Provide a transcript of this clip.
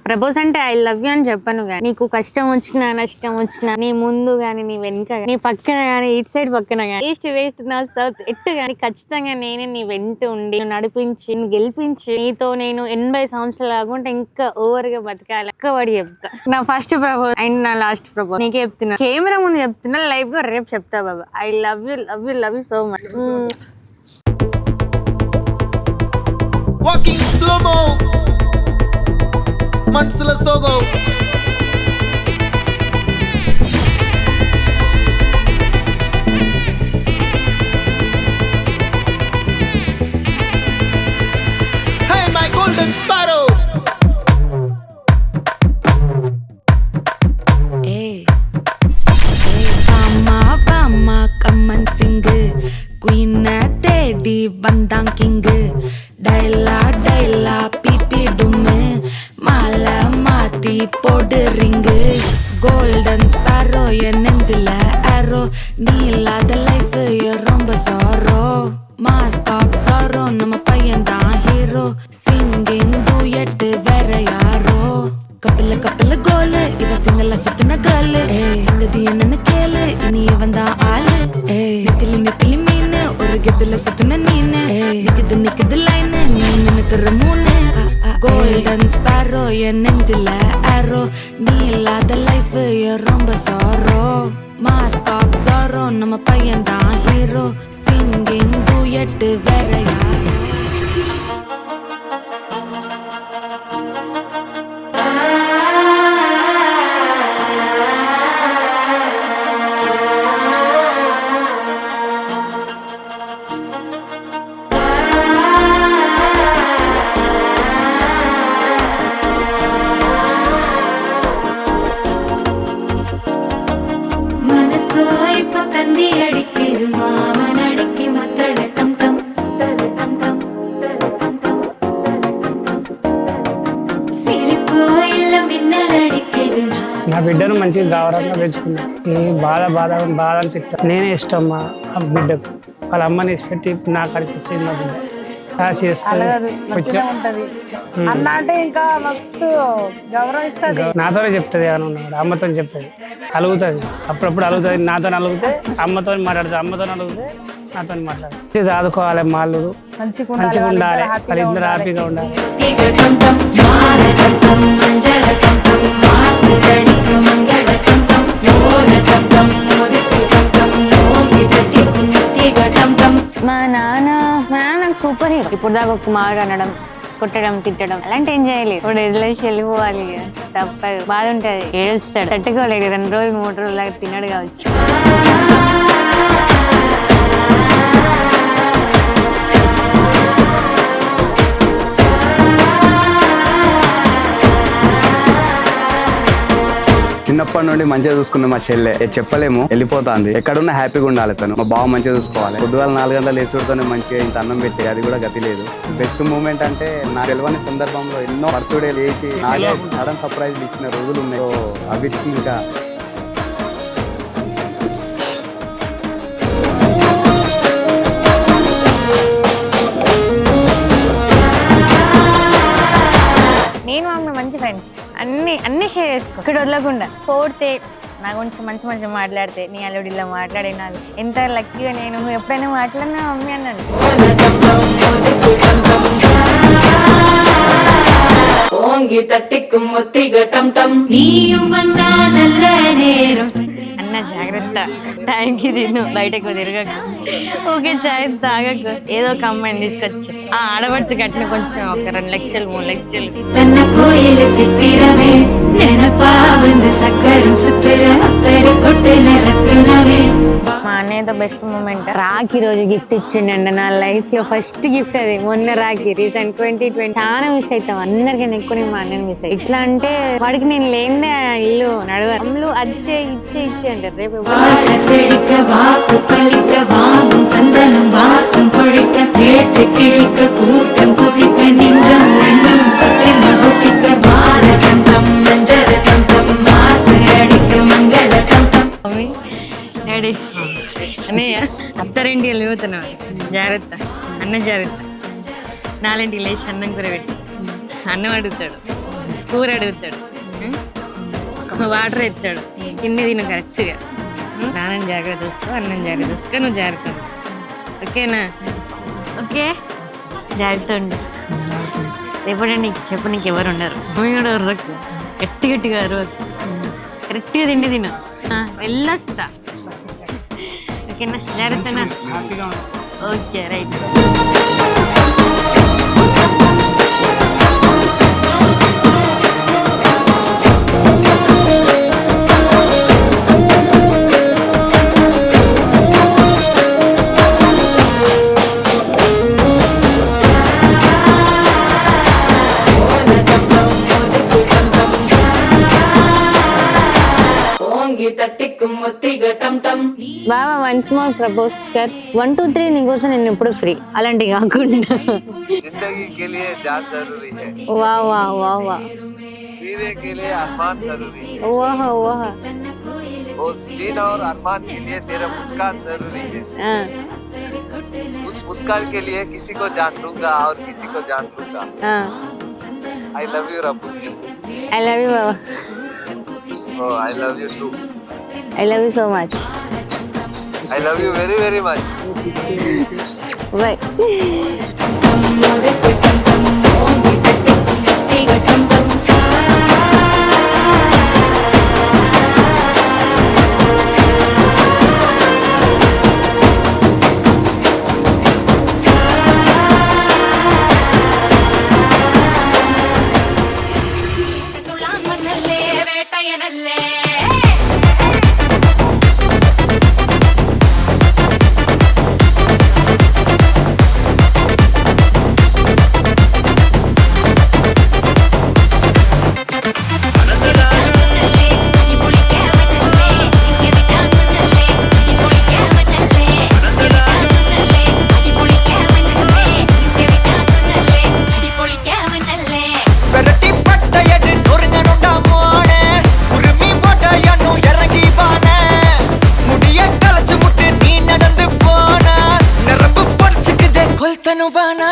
Propose అంటే I love you అని చెప్పను కానీ నీకు కష్టం వచ్చినా నష్టం వచ్చినా నీ ముందు గానీ నీ వెనుక నీ పక్కన గానీ ఇటు సైడ్ పక్కన గానీ ఈస్ట్ వెస్ట్ నార్త్ సౌత్ ఎట్టు గానీ ఖచ్చితంగా నేనే నీ వెంట ఉండి నడిపించి గెలిపించి నీతో నేను 80 సంవత్సరాలు ఆగుంటే ఇంకా ఓవర్ గా బతకాలి ఒక్కబడి చెప్తా. నా ఫస్ట్ ప్రపోజ్ అండ్ నా లాస్ట్ ప్రపోజ్ నీకే చెప్తున్నా, కెమెరా ముందు చెప్తున్నా, లైవ్ గా రేపు చెప్తా బాబా. I love you love you love you so much. Walking slow-mo మనసుల సోగో Hey my golden sparrow Hey Pama come and sing Queen Teddy Bandang King Daila pipi dumme Mala mati podu ring Golden sparrow ya nenzila arrow Neela the life ya romba sorrow Mask of sorrow nama payan da hero Singing duet vera yaro Couple goal iva singala suttana girl Singadi enna kele ini vanda aal Nikili mean oru gedula suttana neen Nikid line neen menakara moon Golden sparrow ya nenzila arrow Neela the life ya romba sorrow Mask of sorrow nama payan da hero Singing duet vera yaro నా బిడ్డను మంచిగా గౌరవంగా పెంచుకున్నా. బాధ అనిపిస్తా. నేనే ఇష్టం మా బిడ్డకు. వాళ్ళ అమ్మని ఇచ్చిపెట్టి నా కాడికి వచ్చింది మా బిడ్డ. నాతోనే చెప్తుంది ఏమన్నా, అమ్మతో చెప్తుంది, అలుగుతుంది, అప్పుడప్పుడు అలుగుతుంది. నాతో అలుగుతే అమ్మతో మాట్లాడుతుంది, అమ్మతో అలుగుతే నాతో మాట్లాడుతుంది. చదువుకోవాలి, మాళ్ళు మంచిగా ఉండాలి, వాళ్ళిద్దరు హ్యాపీగా ఉండాలి. మా నాన్న నాకు సూపర్ హీరో. ఇప్పుడు దాకా ఒక మాట అనడం, కొట్టడం, తిట్టడం అలాంటి ఏం చేయలేదు. ఇప్పుడు ఎదులేసి వెళ్ళిపోవాలి, తప్పదు, బాధ ఉంటది, ఏడుస్తాడు, తట్టుకోలేడు. 2 రోజులు 3 రోజులు లాగా తినడు కావచ్చు. చిన్నప్పటి నుండి మంచిగా చూసుకున్న మా చెల్లె చెప్పలేము, వెళ్ళిపోతాంది. ఎక్కడున్నా హ్యాపీగా ఉండాలి తను. మా బావ మంచిగా చూసుకోవాలి. పొద్దుగాల 4 గంటలు లేచుడుతోనే మంచిగా ఇంత అన్నం పెట్టి, అది కూడా గతి లేదు. బెస్ట్ మూమెంట్ అంటే నా తెలియని సందర్భంలో ఎన్నో బర్త్డే లేచి నాకే సడన్ సర్ప్రైజ్ ఇచ్చిన రోజులు ఉన్నాయి. అవి ఇంకా నేను ఆమె మంచి ఫ్రెండ్స్, అన్ని షేర్ చేసుకో, ఇక్కడ వదలకుండా. పోతే నా గురించి మంచి మాట్లాడితే, నీ అల్లుడు ఇలా మాట్లాడే, నాకు ఎంత లక్కీగా నేను. నువ్వు ఎప్పుడైనా మాట్లాడినా మమ్మీ అన్నాను. అన్న జాగ్రత్త, టైంకి తిను, బయటకు తిరగకు, ఓకే చాయ్ తాగకు. ఏదో ఒక అమ్మాయిని తీసుకొచ్చి ఆ ఆడబడితే కట్టిన కొంచెం ఒక 2 లక్షలు 3 లక్షలు. మా అన్నయ్యతో బెస్ట్ మూమెంట్ రాఖీ రోజు గిఫ్ట్ ఇచ్చిండండి. నా లైఫ్ లో ఫస్ట్ గిఫ్ట్ అది. మొన్న రాఖీ రీసెంట్ 2020 చాలా మిస్ అవుతాం. అందరికన్నా ఎక్కువ నేను మా అన్నని మిస్ అయ్యి. ఇట్లా అంటే వాడికి నేను లేనిదే ఇల్లు నడవాలి. అమ్ములు అచ్చే ఇచ్చే అంటారు. రేపు అన్నయ్య అత్తారింటికి వెళ్ళిపోతున్నావు, జాగ్రత్త అన్న, జాగ్రత్త. 4 లేచి అన్నం కూర పెట్టి అన్నం అడుగుతాడు. కూర అడుగుతాడు, వాటర్ ఎత్తాడు, తిండి తిను కరెక్ట్గా. నాన్న జాగ్రత్త చూసుకో, అన్నం జాగ్రత్త చూసుకో, నువ్వు జాగ్రత్త ఉండు. ఓకేనా? ఓకే, జాగ్రత్త ఉండు. రేపటి నీకు చెప్పు, నీకు ఎవరు ఉండరు. నువ్వు కూడా ఉర్రకు, గట్టి గట్టిగా అరవకు, కరెక్ట్గా తిండి తిను. వెళ్ళొస్తా. ఓకేనా? జాగ్రత్తనా? Okay, right. బాబా వన్స్ మోర్ ప్రపోజ్ కర్. 1 2 3 నీకోసం నేను ఎప్పుడు ఫ్రీ. అలాంటి కాకుండా जिंदगी के लिए जान जरूरी है, వా వా వా వా जीने के लिए अरमान जरूरी है, ఓహో ఓహో. उस जीना और अरमान के लिए तेरा मुस्कान जरूरी है। उस मुस्कान के लिए किसी को जान दूंगा और किसी को जान दूंगा। I love you Rabbu ji. I love you బాబా. Oh, I love you too. I love you so much. I love you very very much. Bye. Novana